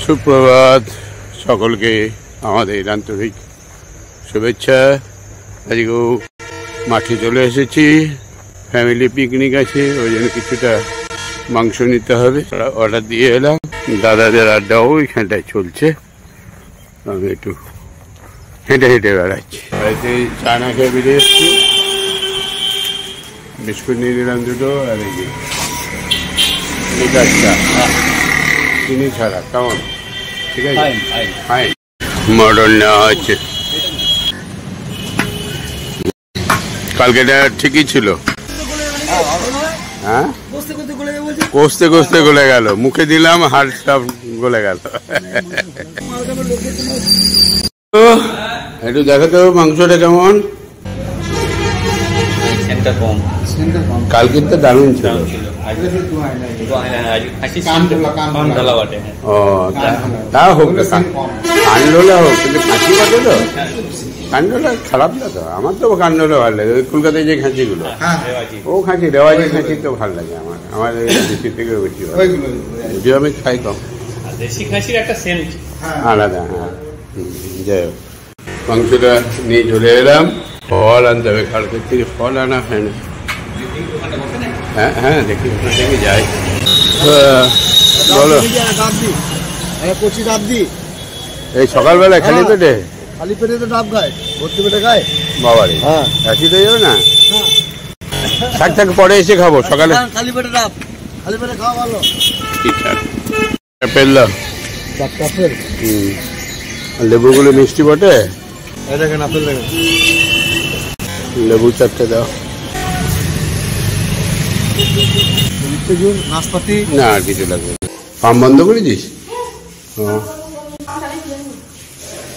সুপ্রভাত সকলকে, আমাদের আন্তরিক শুভেচ্ছা। আজকেও মাঠে চলে এসেছি, ফ্যামিলি পিকনিক আছে, ওই জন্য কিছুটা মাংস নিতে হবে, অর্ডার দিয়ে এলাম। দাদাদের আড্ডাও ওইখানটায় চলছে, আমি একটু হেঁটে হেঁটে বেড়াচ্ছি। বাড়িতে চা না খেয়ে বেরিয়ে এসছি, বিস্কুট নিয়ে দিলাম দুটো, আর এই যে লিকার চা চিনি ছাড়া। কেমন? ঠিক আছে, ফাইন। মডার্ন নেওয়া হচ্ছে। কালকেটা ঠিকই ছিল, হ্যাঁ, কষতে কষতে গলে গেল, মুখে দিলাম হাড় সব গলে গেল। একটু দেখো তো মাংসটা কেমন। কালকের তো দারুণ ছিল। ও তা হোক, কান্ডোলা হোক, কিন্তু খাসি বাটে তো। কান্ডোলা খারাপ না তো, আমার তো কান্ডোলা ভালো লাগে। ওই কলকাতায় যে খাসিগুলো, ও খাসি, রেওয়াজি খাসি তো ভালো লাগে আমার দেশি থেকে বেশি ভালো। যদিও আমি খাই কম, দেশি খাসির একটা সেন্ট আলাদা। হ্যাঁ, যাই হোক, মাংসটা নিয়ে চলে এলাম। ফল আনতে হবে, কালকের থেকে ফল আনা হয় না। হ্যাঁ হ্যাঁ, দেখি ওখান থেকে যাই। বলো, এই সকালবেলা খালি পেটে? খালি পেটে তো ডাব খায়, ভর্তি পেটে খায় বাবারে। হ্যাঁ, একই তো যাবে না, থাক থাক, পরে এসে খাবো। সকালে খালি পেটে ডাব, খালি পেটে খাওয়া ভালো। আপেল দাও, আপেল। লেবুগুলো মিষ্টি বটে। দেখেন আপেল, দেখেন লেবু চারটে দাও। নাশপাতি না, আর কিছু লাগবে না। ফার্ম বন্ধ করে দিস?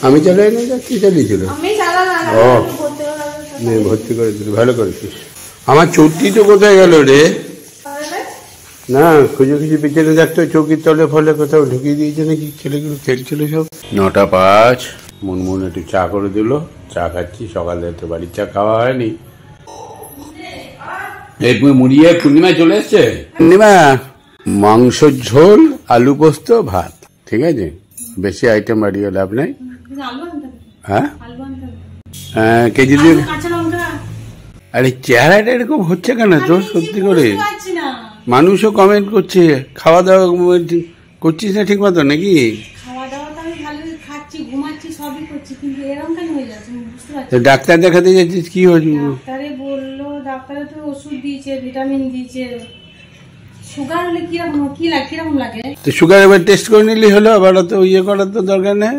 আমি চালাই না, কি চালিয়েছিল? ও, ভর্তি করে দিল, ভালো করেছিস। আমার চৌকি তো কোথায় গেল রে? না, খুঁজে খুঁজে পিছনে দেখতো চৌকির তলে ফলে কোথাও ঢুকিয়ে দিয়েছে নাকি, ছেলেগুলো খেলছিল সব। 9:05, মুনমুন একটু চা করে দিল, চা খাচ্ছি। সকালে তো বাড়ির চা খাওয়া হয়নি। এই মুড়িয়ে পূর্ণিমায় চলে এসছে। পূর্ণিমা, মাংস ঝোল, আলু পোস্ত, ভাত, ঠিক আছে? বেশি আইটেম বাড়িয়ে লাভ নাই। হ্যাঁ, কেজি দিয়ে। আরে চেহারাটা এরকম হচ্ছে কেন তোর? সত্যি করে মানুষও কমেন্ট করছে, খাওয়া দাওয়া করছিস না ঠিক মতো নাকি? ডাক্তার দেখাতে যাচ্ছিস, কি হয়েছে? ডাক্তারে বললো, ডাক্তারে তো ওষুধ দিয়েছে, ভিটামিন দিয়েছে। সুগার হলে কিরকম লাগে? তো সুগার এবার টেস্ট করে নিলি হলো, আবার তো ইয়ে করার তো দরকার নেই।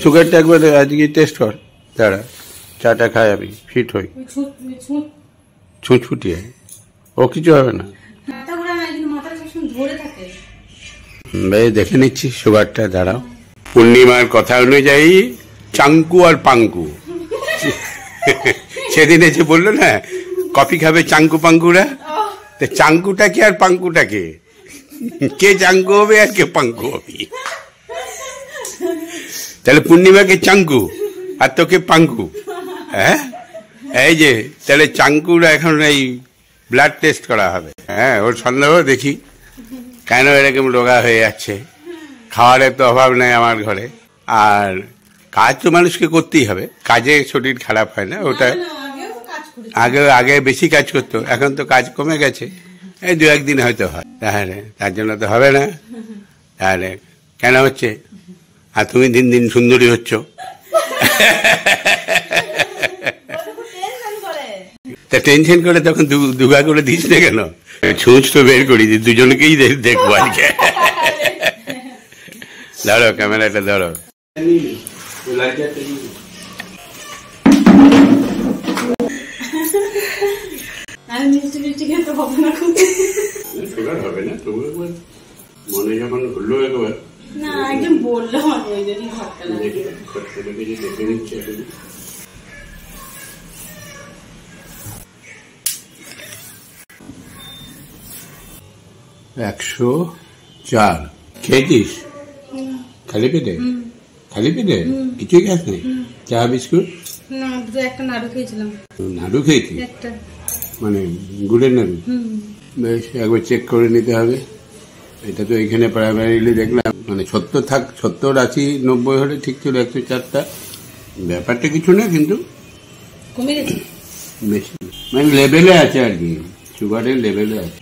সুগারটা একবার আজকে টেস্ট কর, দাঁড়া, চাটা খাই, আমি ফিট হই। ছুঁচ ফুটিয়ে ও কিছু হবে না, দেখে নিচ্ছি সুগারটা, দাঁড়াও। পূর্ণিমার কথা অনুযায়ী চাঙ্কু আর পাঙ্কু সেদিন এসে বললো না, কফি খাবে চাঙ্কু পাঙ্কুরা। তো চাঙ্কুটাকে আর পাঙ্কুটাকে, কে চাঙ্কু হবে আর কে পাঙ্কু হবে? তাহলে পূর্ণিমাকে চাঙ্কু আর তোকে পাঙ্কু। হ্যাঁ, এই যে তাহলে চাঙ্কুরা এখন এই ব্লাড টেস্ট করা হবে। হ্যাঁ, ওর সন্দেহ দেখি কেন এরকম রোগা হয়ে যাচ্ছে। খাওয়ারের তো অভাব নেই আমার ঘরে, আর কাজ তো মানুষকে করতেই হবে, কাজে শরীর খারাপ হয় না। ওটা আগে বেশি কাজ করতো, এখন তো কাজ কমে গেছে, এই 2-1 দিন হয়তো হয়। তাহলে তার জন্য তো হবে না। তাহলে কেন হচ্ছে? আর তুমি দিন দিন সুন্দরী হচ্ছ। তা টেনশন করে তখন দুগা করে দিস না কেন? ছুঁচ তো বের করি, দুজনকেই দেখবো আজকে। ধরো ক্যামেরাটা, ধরো। হবে না, তবু একবার মনে যখন হলো একবার না, একজন বললো দেখে নিচ্ছে। 104 খেয়েছিস? খালি পেটে? খালি পেটে কিছুই খাস নি? চা বিস্কুট? না, একটা নাড়ু খেয়েছিলাম। নাড়ু খেয়েছি? একটা, মানে গুড়ের নাড়ু? বেশ, একবার চেক করে নিতে হবে। এটা তো এখানে প্রাইমারিলি দেখলাম মানে 70, 80, 90 হলে ঠিক ছিল, 104টা ব্যাপারটা কিছু না, কিন্তু কমে গেছে বেশি মানে লেভেলে আছে আর কি, সুগারের লেভেলে আছে।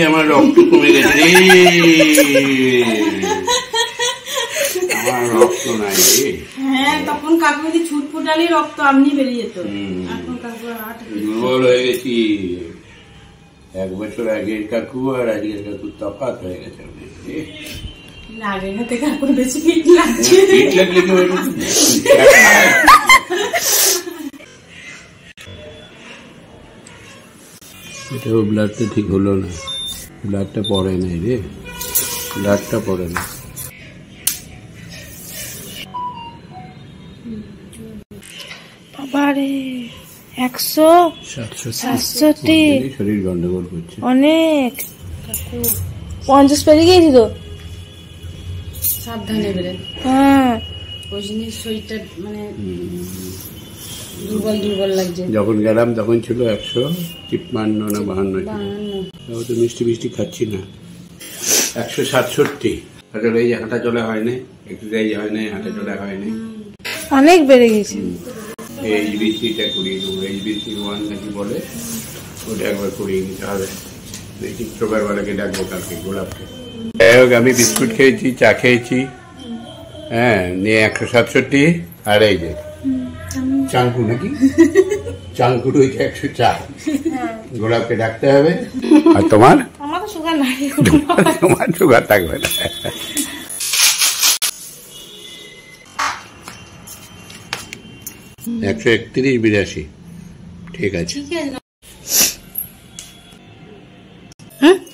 আমার রক্ত কমে গেছে, আমার রক্ত নাই রে। হ্যাঁ, তখন কাকু যদি ছুট ফুটালি রক্ত আপনি বেরিয়ে যেত, এখন কাকু দুর্বল হয়ে গেছি। 1 বছর আগের কাকু আর আজকের কাকু তফাৎ হয়ে গেছে। লাগে না থেকে কাকুর বেশি ফিট লাগছে। ফিট লাগলে কি হয়ে গেছে? এটাও ব্লাডটা ঠিক হলো না, ব্লাডটা পড়ে নাই রে, ব্লাডটা পড়ে না। বাবারে 100 শরীর গন্ডগোল করছে অনেক, 50 পেরিয়ে গিয়েছি তো। সাবধানে বেরেন, হ্যাঁ ওই জিনিস শরীরটা মানে দুর্বল লাগছে। যখন গেলাম তখন ছিল 153 না 52, তো মিষ্টি খাচ্ছি না। 167, আসলে এই যে হাঁটা চলা হয় না, এক্সারসাইজ হয় না, হাঁটা চলা হয় না। অনেক বেড়ে গেছে। HbC-টা করিয়ে দেবো, HbC1 নাকি বলে, ওটা একবার করিয়ে নিতে হবে। দেখি সুগারওয়ালাকে ডাকবো কালকে, গোলাপকে। যাই হোক, আমি বিস্কুট খেয়েছি, চা খেয়েছি, হ্যাঁ, নিয়ে 167। আর এই যে চাঙ্কু নাকি, চাঙ্কু রয়েছে 104। গোলাপকে ডাকতে হবে। আর তোমার? আমার তো সুগার নাই। তোমার সুগার থাকবে না। 131, 82, ঠিক আছে।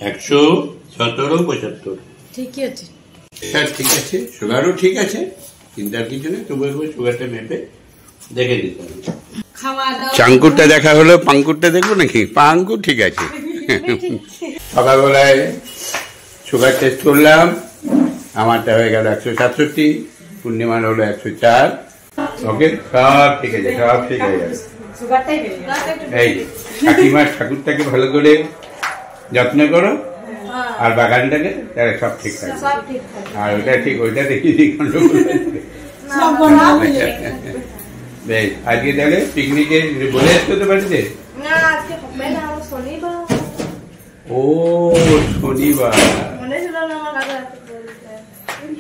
117, 75, ঠিকই আছে। হ্যাঁ ঠিক আছে, সুগারও ঠিক আছে, চিন্তার কিছু নেই। তবু একবার সুগারটা মেপে দেখে দিতে হবে। চাঙ্কুরটা দেখা হলো, পাঙ্কুরটা দেখবো নাকি? পাঙ্কুর ঠিক আছে। সকালবেলায় সুগার টেস্ট করলাম, আমারটা হয়ে গেল 167, পূর্ণিমার হলো 104। ওকে, সব ঠিক আছে, সব ঠিক হয়ে যাবে। এই যে কাকিমার ঠাকুরটাকে ভালো করে যত্ন করো, আর বাগানটাকে, তাহলে সব ঠিক থাকে। আর ওইটা ঠিক, ওইটা দেখি বেশ। আজকে তাহলে পিকনিকে বলে আসতো তো বাড়িতে? ও শনিবার,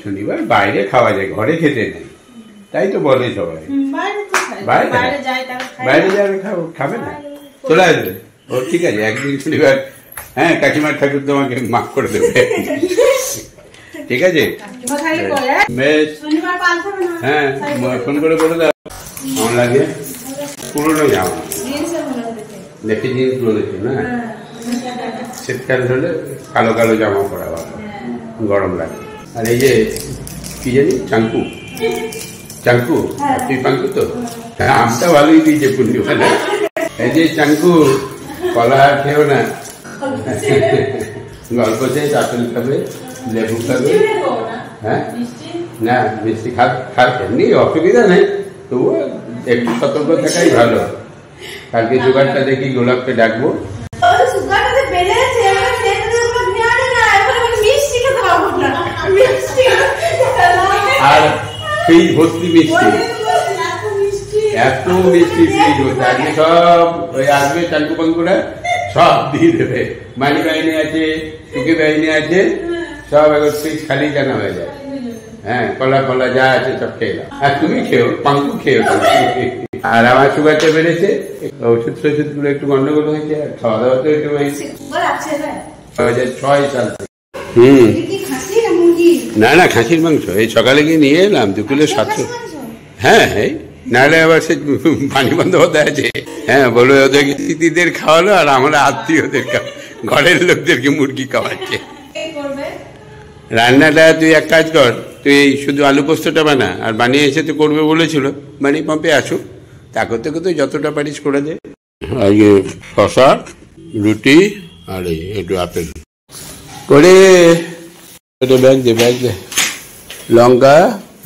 শনিবার বাইরে খাওয়া যায়, ঘরে খেতে নেই, তাই তো বলে সবাই। বাইরে যাবে, খাবে না, চলে আসবে। ও ঠিক আছে, একদিন শনিবার, হ্যাঁ, কাকিমার ঠাকুর তোমাকে মাফ করে দেবে, ঠিক আছে? বেশ, হ্যাঁ, ফোন করে বলে দাও। আমার লাগে পুরোনো জামা, দেখে জিনিস বলেছে না, শীতকাল হলে কালো কালো জামা পরা ভালো, গরম লাগে। আর এই যে কি জানি, চাঙ্কু, তুই পাঙ্কু তো? হ্যাঁ, আমটা ভালোই দিয়েছে পূর্ণিমা। এই যে চাঙ্কু, কলা খেও না, গল্প শেষ, আপেল খাবে, লেবু খাবে, হ্যাঁ, না মিষ্টি খাবে, এমনি অসুবিধা নেই, তবুও একটু সতর্ক থাকাই ভালো। কালকে সুগারটা দেখি, গোলাপকে ডাকবো। আর ফ্রিজ ভর্তি মিষ্টি, এত মিষ্টি ফ্রিজ হচ্ছে, আজকে সব ওই আসবে চাঙ্কু পাঙ্কুরা, সব দিয়ে দেবে। মানি বাহিনী আছে, টুকি বাহিনী আছে, সব একবার ফ্রিজ খালি কেন হয়ে যায়। হ্যাঁ, কলা যা আছে সব খেয়ে দাও। আর তুমি খেও, পাঙ্কু খেও। আর আমার সুগারটা বেড়েছে, ওষুধ গুলো একটু গন্ডগোল হয়েছে, আর খাওয়া দাওয়া তো একটু হয়েছে 2006 সাল থেকে। না খাসির মাংস, এই সকালে গিয়ে নিয়ে এলাম 2 কিলো 700। হ্যাঁ, এই নাহলে আবার সে পানি বন্ধ হতে আছে। হ্যাঁ, বলো ওদের দিদিদের খাওয়ালো, আর আমরা আত্মীয়দের ঘরের লোকদেরকে মুরগি খাওয়াচ্ছে। রান্নাটা তুই এক কাজ কর, তুই শুধু আলু পোস্তটা বানা, আর বানিয়ে এসে তো করবে বলেছিল, বানিয়ে পাম্পে আসুক, তা করতে করতে যতটা পারিস করে দে। আজকে শশা, রুটি, আর একটু আপেল করে ব্যাগ দে, লঙ্কা,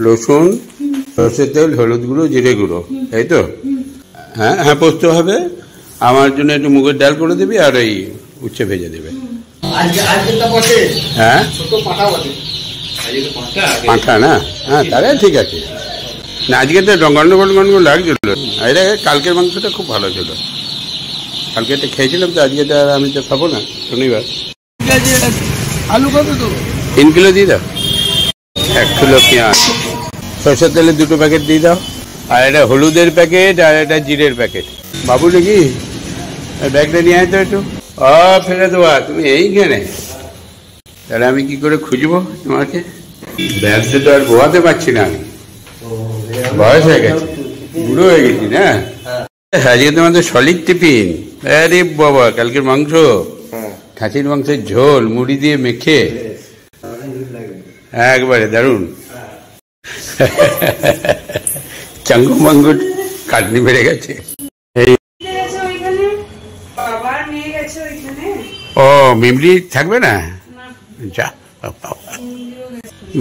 রসুন, সর্ষের তেল, হলুদ গুঁড়ো, জিরে গুঁড়ো, তাই তো? হ্যাঁ হ্যাঁ, পোস্ত হবে। আমার জন্য একটু মুগের ডাল করে দিবি আর এই উচ্ছে ভেজে দেবে। হ্যাঁ পাঁঠা না? হ্যাঁ তাহলে ঠিক আছে। না আজকে তো গন্ডগোল গন্ডগোল লাগছিল। এটা কালকের মাংসটা খুব ভালো ছিল। কালকে একটা খেয়েছিলাম তো, আজকে তো আর আমি তো খাবো না শনিবার। আলু কত তো? 3 কিলো দিয়ে দাও। 1 কিলো পেঁয়াজ, সরষের তেলের 2টো প্যাকেট দিয়ে দাও, আর এটা হলুদের প্যাকেট আর এটা জিরের প্যাকেট। বাবু নাকি ব্যাগটা নিয়ে আয় তো একটু। ফেলে দেওয়া তুমি এইখানে, তাহলে আমি কি করে খুঁজবো তোমাকে? ব্যাগটা তো আর বোয়াতে পারছি না, আমি বয়স হয়ে গেছে, বুড়ো হয়ে গেছি না। আজকে তোমাদের সলিড টিফিন। আরে বাবা, কালকের মাংস, খাসির মাংসের ঝোল মুড়ি দিয়ে মেখে, একবারে দারুণ। চাঙ্গু মাঙ্গু কাটনি বেড়ে গেছে। ও মিমরি থাকবে না? যা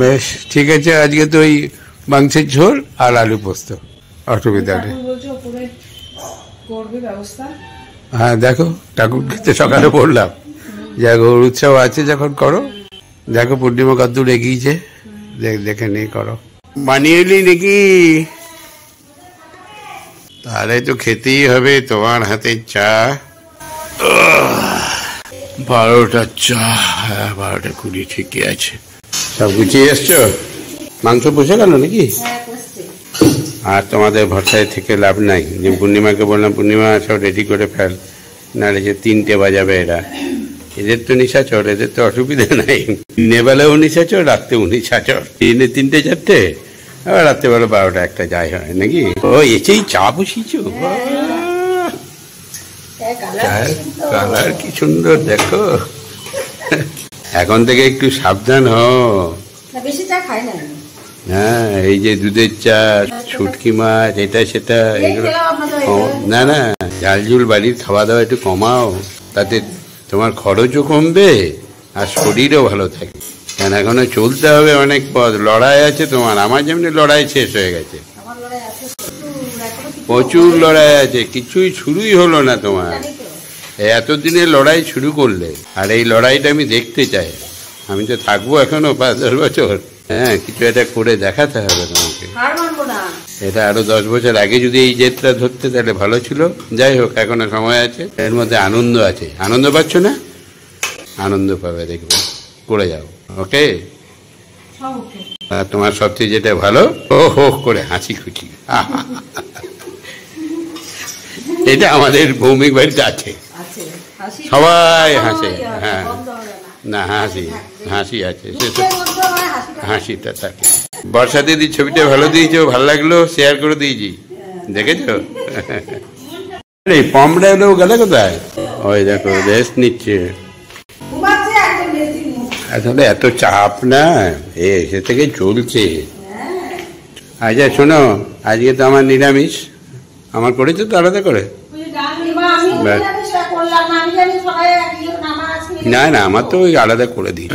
বেশ ঠিক আছে। আজকে তো ওই মাংসের ঝোল আর আলু পোস্ত, অসুবিধা নেই। হ্যাঁ দেখো, ঠাকুরকে তো সকালে বললাম দেখো উৎসব আছে যখন করো। দেখো পূর্ণিমা কদ্দূর এগিয়েছে, দেখে নিয়ে করো। বানিয়ে এলি নাকি? তাহলে তো খেতেই হবে তোমার হাতের চা। 12টা চা, হ্যাঁ 12টা 20 ঠিকই আছে। সব গুছিয়ে এসছো? মাংস বসে গেল নাকি? আর তোমাদের ভরসায় থেকে লাভ নাই। যে পূর্ণিমাকে বললাম পূর্ণিমা সব রেডি করে ফেল, নাহলে যে 3টে বাজাবে এরা। এদের তো নিশাচর, এদের তো অসুবিধা নাই। দিনের নিশাচর, রাত্রে নিশাচর। দিনে 3টে 4টে, আবার রাত্রেবেলা 12টা 1টা যাই হয় নাকি। ও এসেই চা বসিয়েছো? কালার কি সুন্দর দেখো। এখন থেকে একটু সাবধান হও। হ্যাঁ এই যে দুধের চা, শুটকি মাছ, এটা সেটা, এগুলো না না, ঝালঝুল বাড়ির খাওয়া দাওয়া একটু কমাও, তাতে তোমার খরচও কমবে আর শরীরও ভালো থাকে। কেন এখনো চলতে হবে অনেক পথ, লড়াই আছে তোমার। আমার যেমনি লড়াই শেষ হয়ে গেছে, প্রচুর লড়াই আছে, কিছুই শুরুই হলো না তোমার। এতদিনের লড়াই শুরু করলে, আর এই লড়াইটা আমি দেখতে চাই। আমি তো থাকবো এখনো 5-10 বছর। হ্যাঁ কিছু একটা করে দেখাতে হবে তোমাকে। এটা আরো 10 বছর আগে যদি এই জেদটা ধরতে তাহলে ভালো ছিল। যাই হোক, এখনো সময় আছে, এর মধ্যে আনন্দ আছে। আনন্দ পাচ্ছ না? আনন্দ পাবে, দেখবে, করে যাও। ওকে? তোমার সবচেয়ে যেটা ভালো, ও হো করে হাসি খুশি। এটা আমাদের ভৌমিক বাড়িতে আছে, সবাই হাসে। হ্যাঁ না, হাসি হাসি আছে, হাসিটা থাকে। বর্ষা দিদি ছবিটা ভালো দিয়েছো, ভালো লাগলো, শেয়ার করে দিয়েছি, দেখেছো? এই পমটা গেলে কোথায়? ওই দেখো রেস্ট নিচ্ছে। আসলে এত চাপ না, এসে থেকে চলছে। আচ্ছা শোনো, আজকে তো আমার নিরামিষ। আমার করেছো তো আলাদা করে? না না, আমার তো ওই আলাদা করে দিই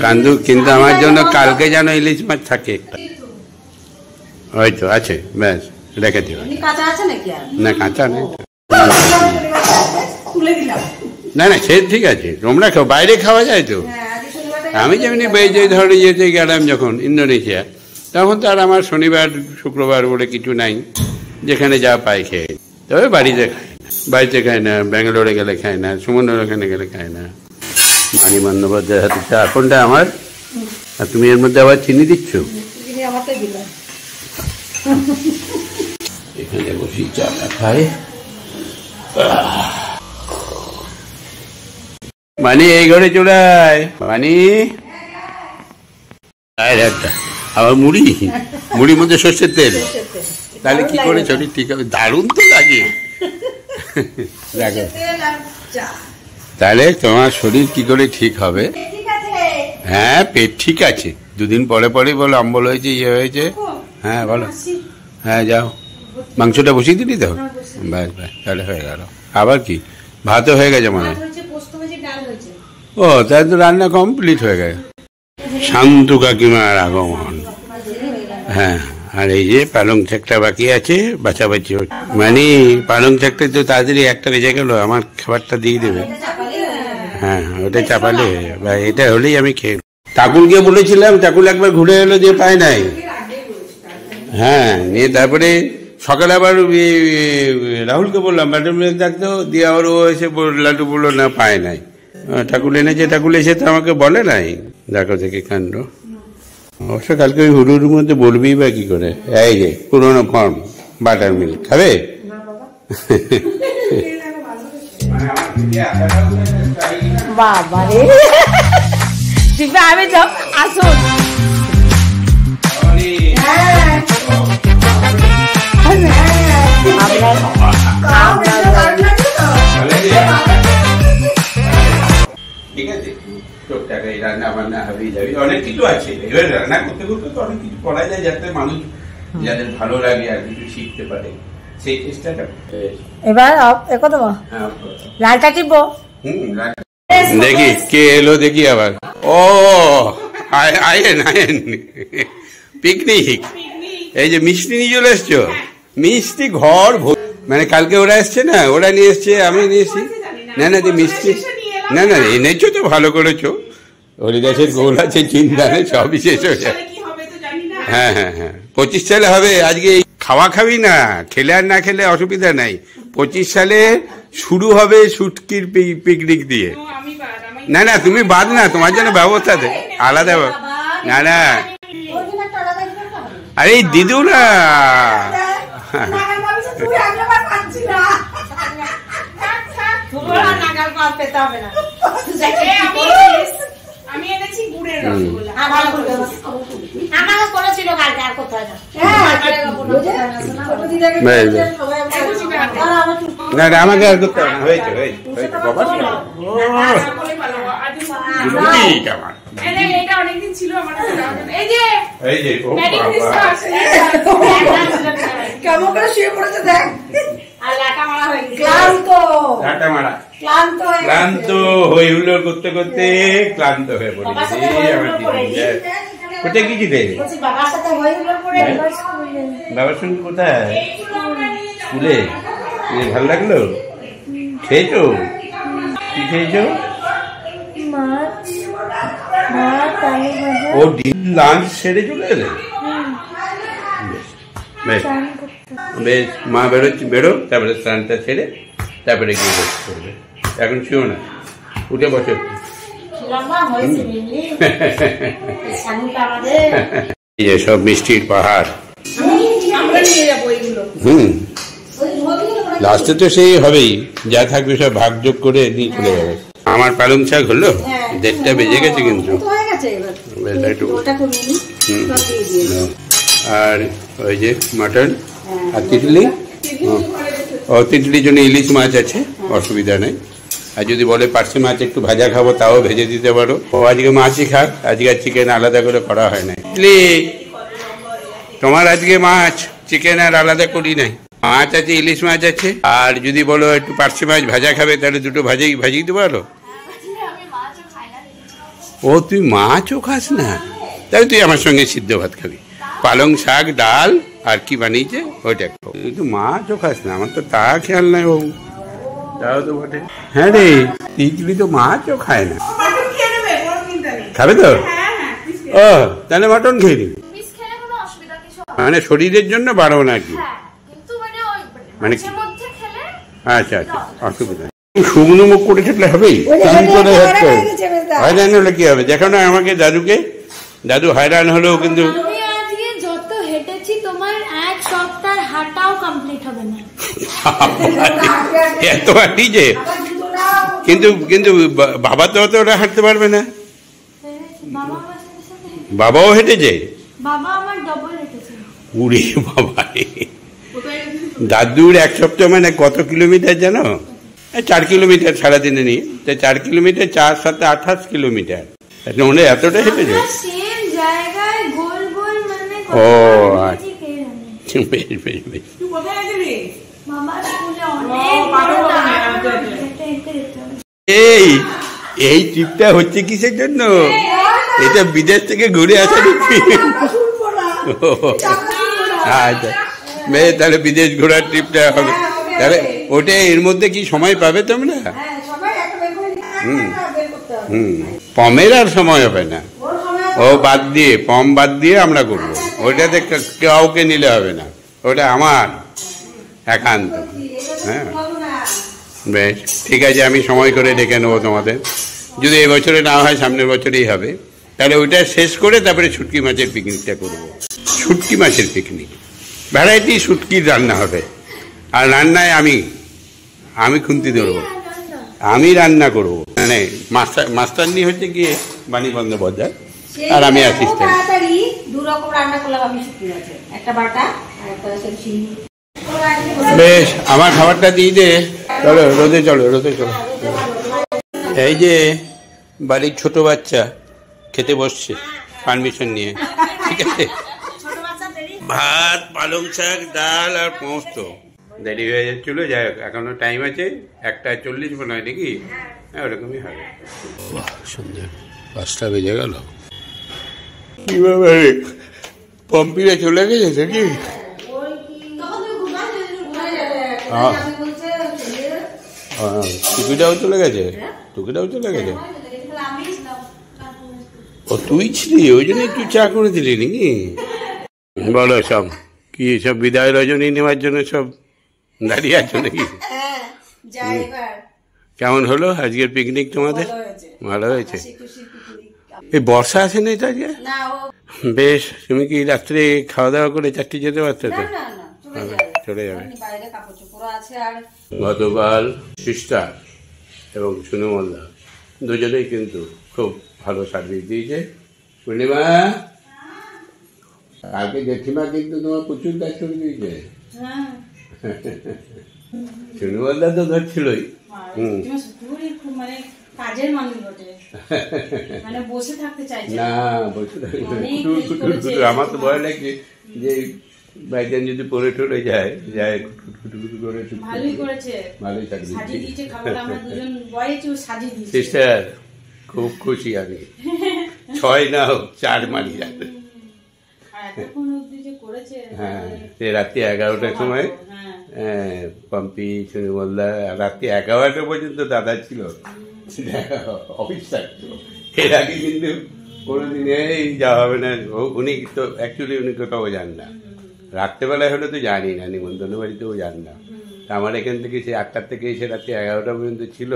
কিন্তু আমার জন্য কালকে যেন ইলিশ মাছ থাকে একটা। ওই তো আছে, ব্যাস রেখে দিও। না কাঁচা নেই। না না সে ঠিক আছে, তোমরা খাও, বাইরে খাওয়া যায় তো। আমি যেমনি যে ধরনের যেতে গেলাম যখন ইন্দোনেশিয়া, তখন তো আর আমার শনিবার শুক্রবার বলে কিছু নাই, যেখানে যা পাই খেয়ে। তবে বাড়িতে খাই না, বাড়িতে খাই না, ব্যাঙ্গালোরে গেলে খাই না, সুমনের ওখানে গেলে খাই না। মানি বন্দ্যোপাধ্যায়ের হাতে চা কোনটা আমার? আর তুমি এর মধ্যে আবার চিনি দিচ্ছ? এখানে বসি চা খাই। মানি এই ঘরে চলে আয়। মানি একটা আবার মুড়ি, মুড়ির মধ্যে সর্ষের তেল, তাহলে কি করে শরীর ঠিক হবে? দারুণ তো লাগে। দেখো তাহলে তোমার শরীর কি করে ঠিক হবে? হ্যাঁ পেট ঠিক আছে, 2 দিন পরে পরে বলো অম্বল হয়েছে, ইয়ে হয়েছে। হ্যাঁ বলো। হ্যাঁ যাও, মাংসটা বসিয়ে দিলি তো? ব্যাস ব্যাস, তাহলে হয়ে গেল। আবার কি, ভাতও হয়ে গেছে মনে হয়? ও তাহলে তো রান্না কমপ্লিট হয়ে গেছে। শান্তু কাকিমার আগমন। হ্যাঁ আর এই যে পালং শাকটা বাকি আছে, বাছাবাছি হচ্ছে। মানে পালং শাকটা তো তাড়াতাড়ি একটা বেজে গেল, আমার খাবারটা দিয়ে দেবে। হ্যাঁ ওটা চাপালে বা এটা হলেই আমি খেয়ে। টাকুলকে বলেছিলাম, টাকুল একবার ঘুরে এলো, দিয়ে পায় নাই। হ্যাঁ নিয়ে তারপরে সকালে আবার রাহুলকে বললাম লাড্ডু ডাকতো, দিয়ে আবার ও এসে লাড্ডু বললো না পায় নাই। ঠাকুর এনেছে, ঠাকুর এসে তো আমাকে বলে নাই। দেখো থেকে কাণ্ড। অবশ্য কালকে ওই হুড়ুর মধ্যে বলবি বা কি করে। এই যে পুরোনো ফর্ম বাটার মিল্ক খাবে। বাবা রে দিব্যা আমি যাও আসুন। ঠিক আছে, টুকটাক এই রান্না বান্না হবেই যাবে, অনেক কিছু আছে। এবার রান্না করতে করতে তো অনেক কিছু করা যায়, যাতে মানুষ যাদের ভালো লাগে আর কিছু শিখতে পারে, সেই চেষ্টাটা। এবার একো দেবো, লালটা টিপবো। দেখি কে এলো, দেখি আবার। ও আয়েন আয়েন, পিকনিক। এই যে মিষ্টি নিয়ে চলে এসছো, মিষ্টি ঘর মানে কালকে ওরা এসছে না, ওরা নিয়ে এসছে, আমি নিয়ে এসছি। না না মিষ্টি না না এনেছো তো ভালো করেছো। হরিদাসের গোল আছে, চিন্তা নেই, সবই শেষ হয়ে যায়। হ্যাঁ হ্যাঁ হ্যাঁ 25 সালে হবে। আজকে খাওয়া খাবি না, খেলে আর না খেলে অসুবিধা নাই। 25 সালে শুরু হবে শুটকির পিকনিক দিয়ে। না না তুমি বাদ না, তোমার জন্য ব্যবস্থা দে আলাদা। না না আরে দিদুরা আমি এনেছি গুড়ের রসগোল্লা। না না আমাকে আর করতে হবে না, হয়েছে হয়েছে বাবা। এটা অনেকদিন ছিল আমার কাছে। এই যে কেমন করে শুয়ে পড়েছে দেখ। আর লাটা মারা হয়ে গেছে, ক্লান্ত হই হুল্লোড় করতে করতে ক্লান্ত হয়ে পড়েছি। কোথায় গেছি রে? বাবার সঙ্গে কোথায়? স্কুলে। ভালো লাগলো? খেয়েছো? কি খেয়েছো? ও ডিম লাঞ্চ সেরে চলে এলে? বেশ বেশ, মা বেরোচ্ছি, বেরো, তারপরে স্নানটা ছেড়ে তারপরে গিয়ে বসে করবে। এখন শুও না, উঠে বসে। এই যে সব মিষ্টির পাহাড়। লাস্টে তো সেই হবেই, যা থাকবে সব ভাগযোগ করে নিয়ে চলে যাবে। আমার পালং শাক হলো, 1:30 বেজে গেছে কিন্তু। আর ওই যে মাটন আর তিতলি। ও তিতলির জন্য ইলিশ মাছ আছে, অসুবিধা নেই। আর যদি বলে পার্শে মাছ একটু ভাজা খাবো, তাও ভেজে দিতে পারো। ও আজকে মাছই খাক, আজকে আর চিকেন আলাদা করে করা হয় না। তোমার আজকে মাছ, চিকেন আর আলাদা করি নাই। মাছ আছে, ইলিশ মাছ আছে। আর যদি বলো একটু পার্শে মাছ ভাজা খাবে, তাহলে দুটো ভাজিয়ে দিতে পারো। ও তুই মাছও খাস না? তাহলে তুই আমার সঙ্গে সিদ্ধ ভাত খাবি। পালং শাক, ডাল আর কি বানিয়েছে ওইটা খাও। তুই মাছও খাস না, আমার তো তা খেয়াল নাই বাবু। তাও তো বটে। হ্যাঁ রে, তিতলি তো মাছও খায় না। খাবে তো? ও তাহলে মটন খেয়ে নিবি। মানে শরীরের জন্য বাড়ো নাকি? মানে আচ্ছা আচ্ছা, অসুবিধা। শুকনো মুখ করে খেলে হবেই, হয়রান হলে কি হবে? দেখো না আমাকে দাদুকে, দাদু হয়রান হলেও কিন্তু যত হেঁটেছি তোমার এক সপ্তাহ হাঁটাও কমপ্লিট হবে না। এত হাঁটি যে, কিন্তু কিন্তু বাবা তো অত ওরা হাঁটতে পারবে না। বাবাও হেঁটেছে? বাবা আমার ডবল হেঁটেছে। উড়ে বাবা, দাদুর এক সপ্তাহ মানে কত কিলোমিটার জানো? 4 কিলোমিটার সারাদিনে নিয়ে। 4 কিলোমিটার, 4 7 28 কিলোমিটার। ওনে এতটা হেঁটেছে? ও আচ্ছা, বেশ বেশ বেশ। এই ট্রিপটা হচ্ছে কিসের জন্য? এটা বিদেশ থেকে ঘুরে আসা আচ্ছা বেশ, তাহলে বিদেশ ঘোরার ট্রিপটা হবে। তাহলে ওটা এর মধ্যে কি সময় পাবে তোমরা? পমের আর সময় হবে না, ও বাদ দিয়ে, পম বাদ দিয়ে আমরা করবো। ওইটাতে কাউকে নিলে হবে না, ওটা আমার একান্ত। হ্যাঁ বেশ ঠিক আছে, আমি সময় করে ডেকে নেবো তোমাদের। যদি এবছরে না হয় সামনের বছরেই হবে। তাহলে ওইটা শেষ করে তারপরে শুটকি মাছের পিকনিকটা করবো। শুটকি মাছের পিকনিক, ভ্যারাইটি শুটকির রান্না হবে। আর রান্নায় আমি খুন্তি ধরবো, আমি রান্না করবো। মানে মাস্টারনি হচ্ছে গিয়ে বাণী বন্দ্যোপাধ্যায়, আর আমি অ্যাসিস্ট্যান্ট। বেশ, আমার খাবারটা দিয়ে দে। চলো রোদে চলো, রোদে চলো। এই যে বাড়ির ছোট বাচ্চা খেতে বসছে পারমিশন নিয়ে, ঠিক আছে? ভাত, পালং শাক, ডাল আর পোস্ত। দেরি হয়ে যাচ্ছিল, যাই হোক এখনো টাইম আছে, 1:40 মনে হয় নাকি? হ্যাঁ ওরকমই হবে। সন্ধ্যা 5টা বেজে গেল। কি ব্যাপারে, পম্পিরা চলে গেছে নাকি? টুকিটাও চলে গেছে, টুকিটাও চলে গেছে। ও তুই ছিলি, ওই জন্য একটু চা করে দিলি নাকি? বলো সব কি, সব বিদায় রজনী নেওয়ার জন্য সব দাঁড়িয়ে আছো নাকি? কেমন হলো আজকের পিকনিক তোমাদের? ভালো হয়েছে। এই বর্ষা আসে না এটা আজকে? বেশ, তুমি কি রাত্রে খাওয়া দাওয়া করে 4টে যেতে পারছো তো? চলে যাবে। গতকাল সিস্টার এবং সুনু মোল্লা দুজনেই কিন্তু খুব ভালো সার্ভিস দিয়েছে। পূর্ণিমা, কালকে জেঠিমা কিন্তু তোমার প্রচুর কাজ করে দিয়েছে। সুনু মোল্লা তো ধরছিলই। কাজের মানুষ বটে, মানে বসে থাকতে চাইছে না, বসে থাকতে আমার তো ভয় লাগছে যে বাইজান যদি পড়ে টরে যায় খুটখুটু করে। ভালোই করেছে, ভালোই সাজিয়ে সাজিয়ে দিয়েছে খাবারটা, আমরা দুজন বয়েছে সাজিয়ে দিয়েছে। সিস্টার খুব খুশি আমি, 6 না হোক 4 মারি রাখবে। হ্যাঁ, সে রাত্রি 11টার সময় পম্পি সুনি মোল্লা রাত্রি 11টা পর্যন্ত দাদা ছিল, অফিস থাকতো। এর আগে কিন্তু কোনোদিন এই যাওয়া হবে না। উনি তো অ্যাকচুয়ালি উনি কোথাও যান না, রাত্রেবেলায় হলে তো জানি না, নিমন্ত্রণ বাড়িতেও যান না। আমার এখান থেকে সে 8টার থেকে এসে রাত্রি 11টা পর্যন্ত ছিল,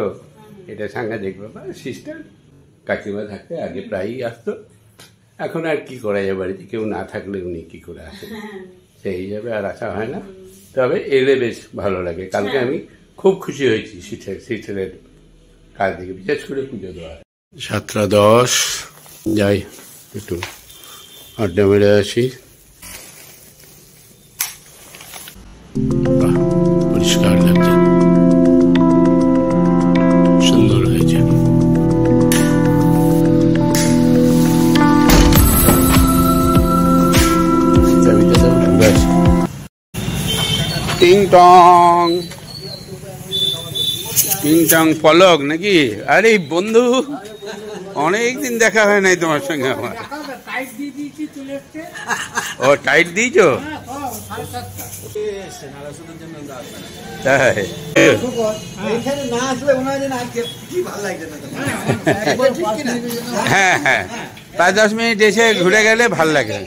এটা সাংঘাতিক ব্যাপার। সিস্টার কাকিমা থাকতে আগে প্রায়ই আসতো, এখন আর কি করা যায়, বাড়িতে কেউ না থাকলে উনি কি করে আসেন, সেই হিসাবে আর আসা হয় না। তবে এলে বেশ ভালো লাগে। কালকে আমি খুব খুশি হয়েছি সিস্টারের কাল থেকে, বিশেষ করে পুজো দেওয়া। 7:10, যাই একটু আড্ডা মেরে আসি। পরিষ্কার লাগছে, সুন্দর হয়েছে। টিং টং টিং টং পলক নাকি? আরে বন্ধু, অনেকদিন দেখা হয় নাই তোমার সঙ্গে আমার। ও টাইট দিয়েছো? তাই হ্যাঁ হ্যাঁ, 5-10 মিনিট এসে ঘুরে গেলে ভাল লাগে।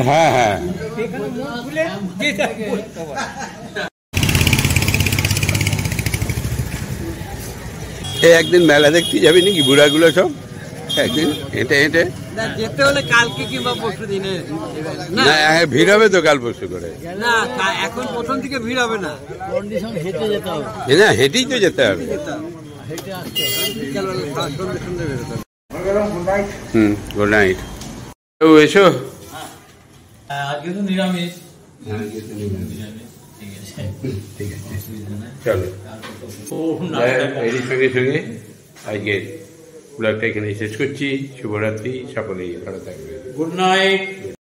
হ্যাঁ হ্যাঁ, একদিন মেলা দেখতে যাবি নাকি বুড়াগুলো সব? একদিন হেঁটে হেঁটে যেতে হলে কালকে কিংবা পরশু দিনে। না, ভিড় হবে তো কাল পরশু করে। না, এখন প্রথম থেকে ভিড় হবে না, কন্ডিশন হেঁটে যেতে হবে। না, হেঁটেই তো যেতে হবে। Good night. এসো। আজকে তো নিরামিষ। ঠিক আছে, চলো। এর সঙ্গে সঙ্গে আজকে ব্লগটা এখানে শেষ করছি। শুভরাত্রি, সকলেই ভালো থাকবে। Good night.